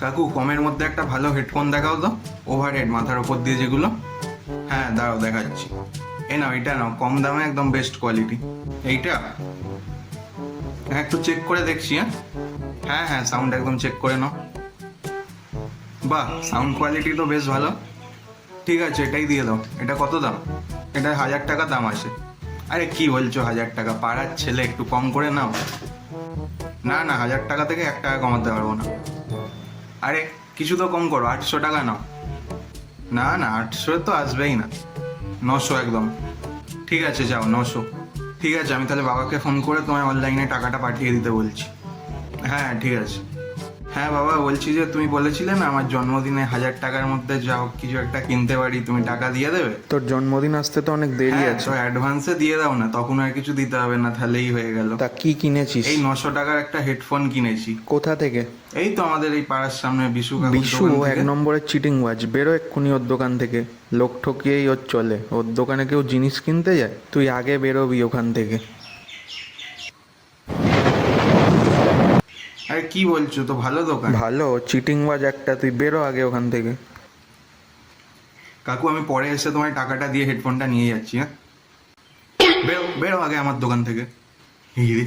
কাকু কমের মধ্যে একটা ভালো হেডফোন দেখাও তো, ওভারহেড মাথার ওপর দিয়ে যেগুলো। হ্যাঁ দাঁড়াও দেখাচ্ছি। নাও এটা নাও, কম দামে একদম বেস্ট কোয়ালিটি। এইটা হ্যাঁ একটু চেক করে দেখছি। হ্যাঁ হ্যাঁ সাউন্ড একদম চেক করে নাও। বাহ, সাউন্ড কোয়ালিটি তো বেশ ভালো। ঠিক আছে এটাই দিয়ে দাও। এটা কত দাম? এটা 1000 টাকা দাম আছে। আরে কি বলছো 1000 টাকা? পাড়ার ছেলে, একটু কম করে নাও। না না, 1000 টাকা থেকে 1 টাকা কমাতে পারবো না। আরে কিছু তো কম করো, 800 টাকা নাও। না না, 800 তো আসবেই না। 900 একদম। ঠিক আছে যাও 900। ঠিক আছে আমি তাহলে বাবাকে ফোন করে তোমায় অনলাইনে টাকাটা পাঠিয়ে দিতে বলছি। হ্যাঁ ঠিক আছে। হ্যাঁ বাবা, বলছি যে তুমি বলেছিলে না আমার জন্মদিনে 1000 টাকার মধ্যে যা হোক কিছু একটা কিনতে পারি, তুমি টাকা দিয়ে দেবে। তোর জন্মদিন আসতে তো অনেক দেরি হ্যাঁ আছে। তো অ্যাডভান্সে দিয়ে দাও না, তখন আর কিছু দিতে হবে না, তাহলেই হয়ে গেল। তা কি কিনেছিস? এই 900 টাকার একটা হেডফোন কিনেছি। কোথা থেকে? এই তো আমাদের এই পাড়ার সামনে বিশু কাকুর বিশু দোকান এক থেকে। নম্বরের চিটিংবাজ, বেরো এক্ষুনি ওর দোকান থেকে। লোক ঠকিয়েই ওর চলে, ওর দোকানে কেউ জিনিস কিনতে যায়? তুই আগে বেরোবি ওখান থেকে। আরে কি বলছো, তো ভালো দোকান। ভালো চিটিংবাজ একটা, তুই বেরো আগে ওখান থেকে। কাকু আমি পরে এসে তোমার টাকাটা দিয়ে হেডফোনটা নিয়ে যাচ্ছি। হ্যাঁ বেরো বেরো আগে আমার দোকান থেকে। এই রে।